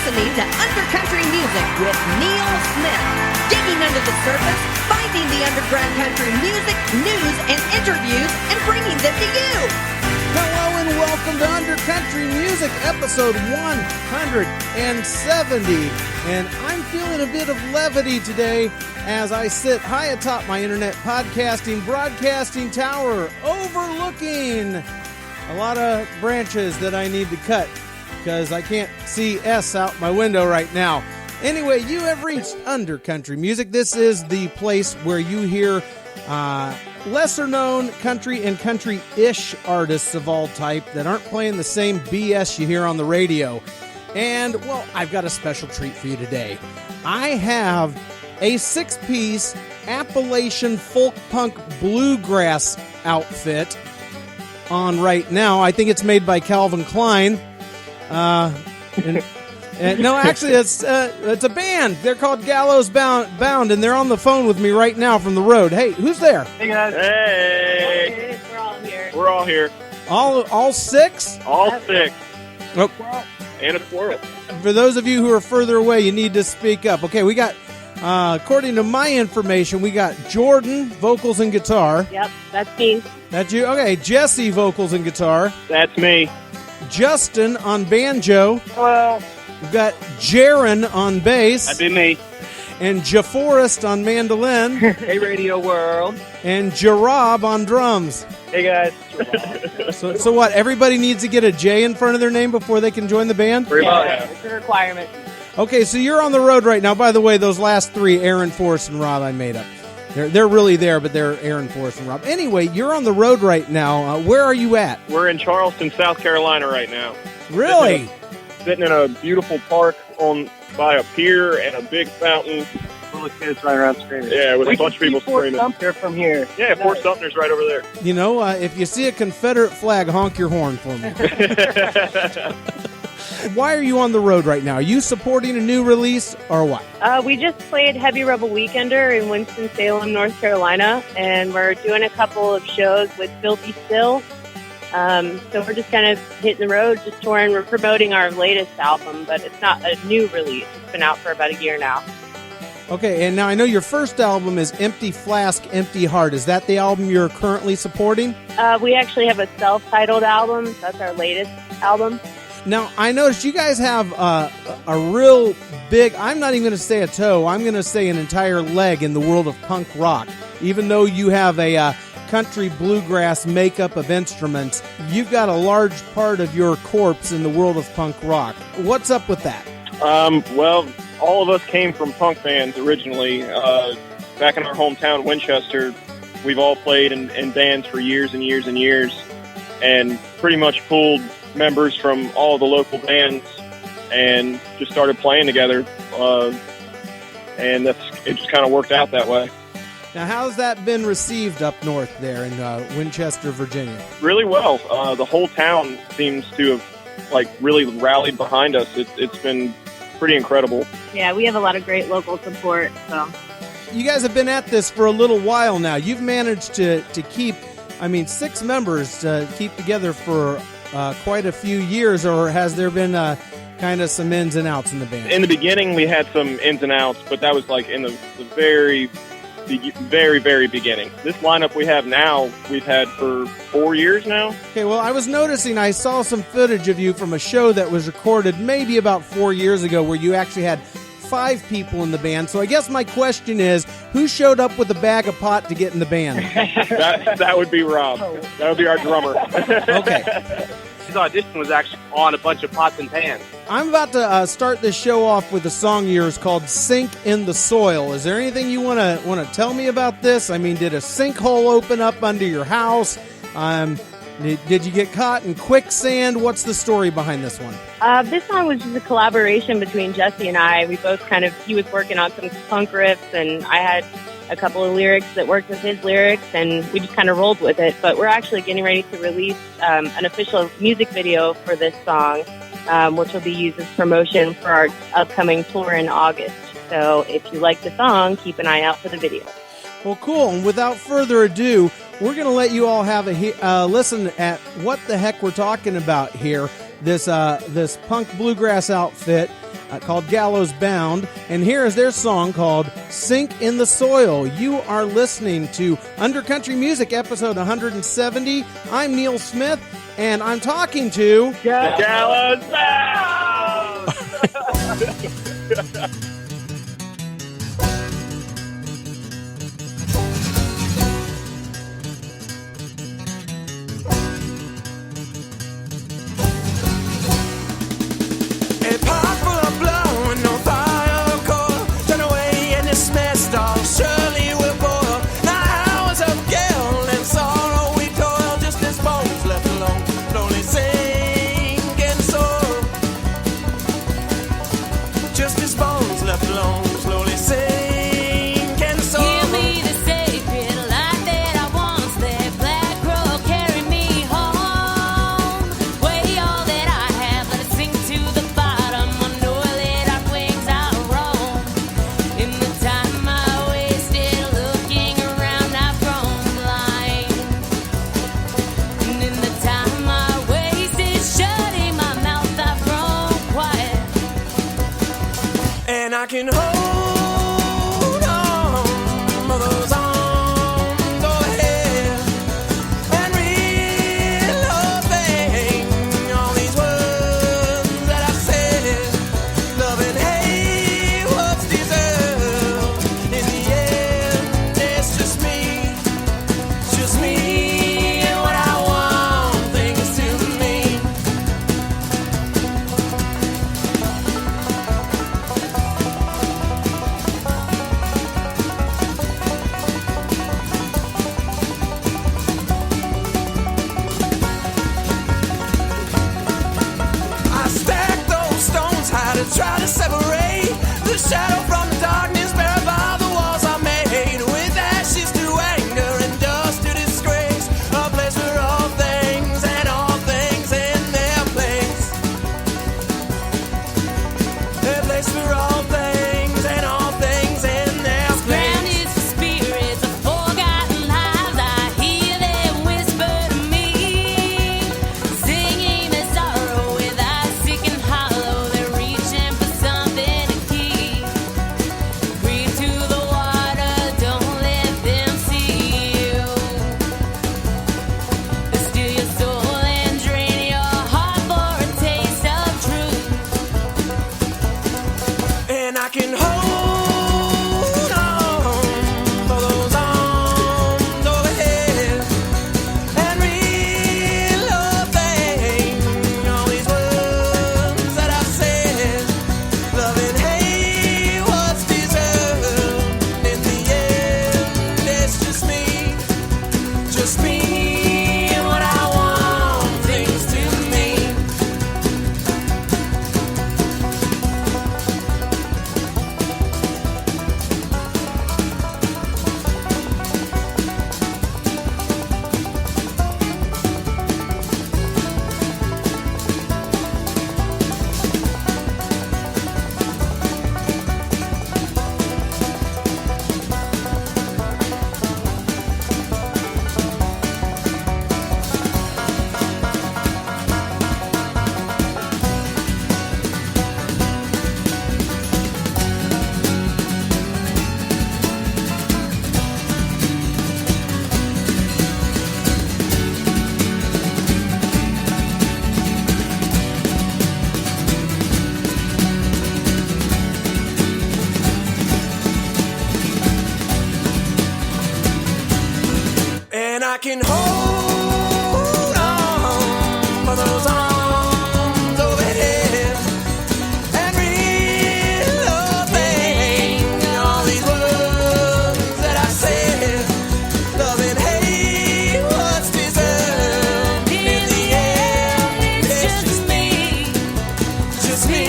listening to Undercountry Music with Neil Smith. Digging under the surface, finding the underground country music, news, and interviews, and bringing them to you. Hello and welcome to Undercountry Music, episode 170. And I'm feeling a bit of levity today as I sit high atop my internet podcasting, broadcasting tower, overlooking a lot of branches that I need to cut because I can't see S out my window right now. Anyway, you have reached Undercountry Music. This is the place where you hear lesser-known country and country-ish artists of all type that aren't playing the same BS you hear on the radio. And, well, I've got a special treat for you today. I have a 6-piece Appalachian folk punk bluegrass outfit on right now. I think it's made by Calvin Klein. No, actually, it's a band. They're called Gallows Bound, and they're on the phone with me right now from the road. Hey, who's there? Hey, guys. Hey. We're all here. We're all here. All six? All six. Oh. And a squirrel. For those of you who are further away, you need to speak up. Okay, we got, according to my information, we got Jordan, vocals and guitar. Yep, that's me. That's you? Okay, Jesse, vocals and guitar. That's me. Justin on banjo. Hello. We've got Jaron on bass. That'd be me. And JaForest on mandolin. Hey, Radio World. And Jarab on drums. Hey, guys. So what, everybody needs to get a J in front of their name before they can join the band? It's a requirement. Okay, so you're on the road right now. By the way, those last three, Aaron, Forrest, and Rob, I made up. They're really there, but they're Aaron, Forrest, and Rob. Anyway, you're on the road right now. Where are you at? We're in Charleston, South Carolina right now. Really? Sitting in a beautiful park by a pier and a big fountain. Full of kids running around screaming. Yeah, with a bunch of people Fort screaming. Sumter from here. Yeah, Fort Sumter's right over there. You know, if you see a Confederate flag, honk your horn for me. Why are you on the road right now? Are you supporting a new release or what? We just played Heavy Rebel Weekender in Winston-Salem, North Carolina, and we're doing a couple of shows with Filthy Still. So we're just kind of hitting the road, just touring. We're promoting our latest album, but it's not a new release. It's been out for about a year now. Okay, and now I know your first album is Empty Flask, Empty Heart. Is that the album you're currently supporting? We actually have a self-titled album. That's our latest album. Now, I noticed you guys have a real big, I'm not even going to say a toe, I'm going to say an entire leg in the world of punk rock. Even though you have a country bluegrass makeup of instruments, you've got a large part of your corpse in the world of punk rock. What's up with that? Well, all of us came from punk bands originally. Back in our hometown, Winchester, we've all played in bands for years and years and years, and pretty much pulled members from all the local bands and just started playing together. And it just kind of worked out that way. Now, how's that been received up north there in Winchester, Virginia? Really well. The whole town seems to have really rallied behind us. It's been pretty incredible. Yeah, we have a lot of great local support. So you guys have been at this for a little while now. You've managed to keep, 6 members to keep together for quite a few years, or has there been kind of some ins and outs in the band? In the beginning, we had some ins and outs, but that was in the very, very beginning. This lineup we have now, we've had for 4 years now. Okay, well, I was noticing, I saw some footage of you from a show that was recorded maybe about 4 years ago where you actually had 5 people in the band. So I guess my question is, who showed up with a bag of pot to get in the band? that would be Rob. That would be our drummer. Okay. His audition was actually on a bunch of pots and pans. I'm about to start this show off with a song of yours called Sink in the Soil. Is there anything you want to tell me about this? Did a sinkhole open up under your house? Did you get caught in quicksand? What's the story behind this one? This song was just a collaboration between Jesse and I. We both he was working on some punk riffs, and I had a couple of lyrics that worked with his lyrics, and we just kind of rolled with it. But we're actually getting ready to release an official music video for this song, which will be used as promotion for our upcoming tour in August. So if you like the song, keep an eye out for the video. Well, cool. And without further ado, we're going to let you all have a listen at what the heck we're talking about here. This punk bluegrass outfit. called Gallows Bound, and here is their song called Sink in the Soil. You are listening to Undercountry Music, episode 170. I'm Neil Smith, and I'm talking to... Gallows Bound! I can hold on, those arms overhead, and reloving all these words that I said. Love and hate, what's deserved? In the end, it's just me and what I want things to mean. Try to separate the shadow from the darkness buried by the walls I made, with ashes to anger and dust to disgrace, a place for all things and all things in their place, a place for all things and all things in their place. Grounded for spirits of forgotten lives, I hear them whisper to me, singing their sorrow with eyes sick and hollow. They're reaching for something to keep. Breathe to the water, don't let them see you. They steal your soul and drain your heart for a taste of truth. And I can hold on for those arms overhead, and reloving all these words that I said. Love and hate, what's deserved? In the end, it's just me and what I want things to mean. And I can hold on for those arms overhead, and reloving all these words that I said. Love and hate, what's deserved? In the end, it's just me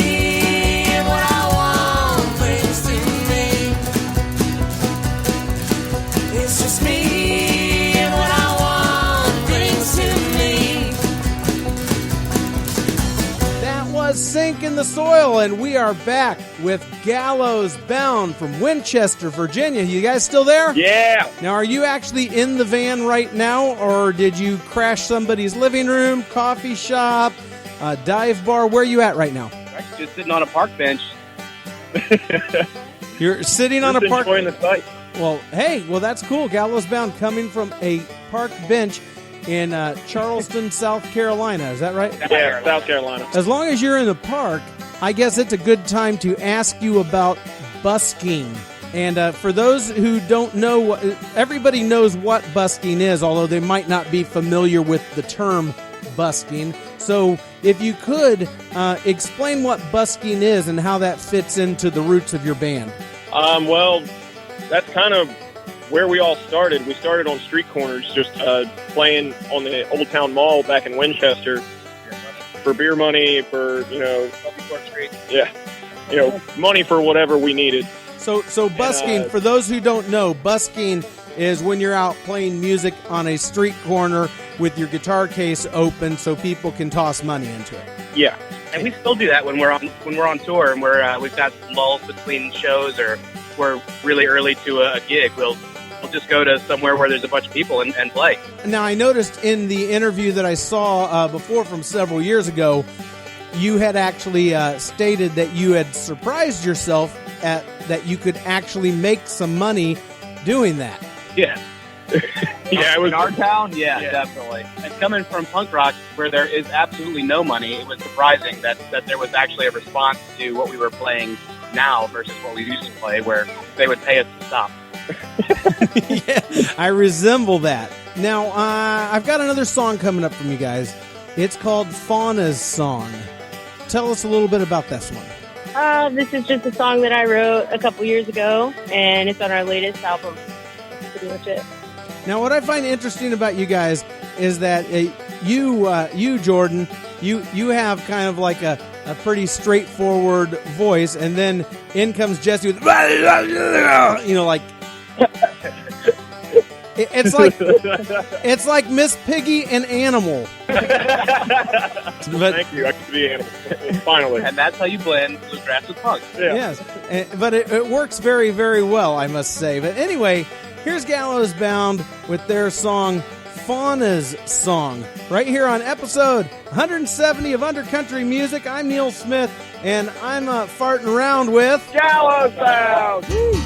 and what I want things to mean. It's just me and what I want things to mean. That was Sink in the Soil, and we are back with Gallows Bound from Winchester, Virginia. You guys still there? Yeah. Now, are you actually in the van right now, or did you crash somebody's living room, coffee shop, dive bar? Where are you at right now? Actually, just sitting on a park bench. You're sitting on a Just park. enjoying the sight. Well, hey, well that's cool. Gallows Bound coming from a park bench in Charleston, South Carolina. Is that right? Yeah, South Carolina. As long as you're in the park, I guess it's a good time to ask you about busking. And for those who don't know, everybody knows what busking is, although they might not be familiar with the term busking. So if you could explain what busking is and how that fits into the roots of your band. Well, that's kind of where we all started. We started on street corners, just playing on the Old Town Mall back in Winchester for beer money, for, money for whatever we needed. So busking, for those who don't know, busking is when you're out playing music on a street corner with your guitar case open so people can toss money into it. Yeah. And we still do that when we're on tour and we've got lulls between shows, or we're really early to a gig. We'll just go to somewhere where there's a bunch of people and play. Now, I noticed in the interview that I saw before from several years ago, you had actually stated that you had surprised yourself at that you could actually make some money doing that. Yeah. Yeah, it was in our town. Yeah, definitely. And coming from punk rock, where there is absolutely no money, it was surprising that there was actually a response to what we were playing now versus what we used to play, where they would pay us to stop. Yeah, I resemble that. Now, I've got another song coming up from you guys. It's called Fauna's Song. Tell us a little bit about this one. This is just a song that I wrote a couple years ago, and it's on our latest album. That's pretty much it. Now, what I find interesting about you guys is that you, Jordan, you have kind of like a pretty straightforward voice, and then in comes Jesse with, like it's like Miss Piggy and Animal. But, thank you. I could be Animal. Finally. And that's how you blend bluegrass with punk. Yeah. Yes, but it works very, very well, I must say. But anyway, here's Gallows Bound with their song, Fauna's Song, right here on episode 170 of Undercountry Music. I'm Neil Smith, and I'm farting around with Gallows Bound! Woo!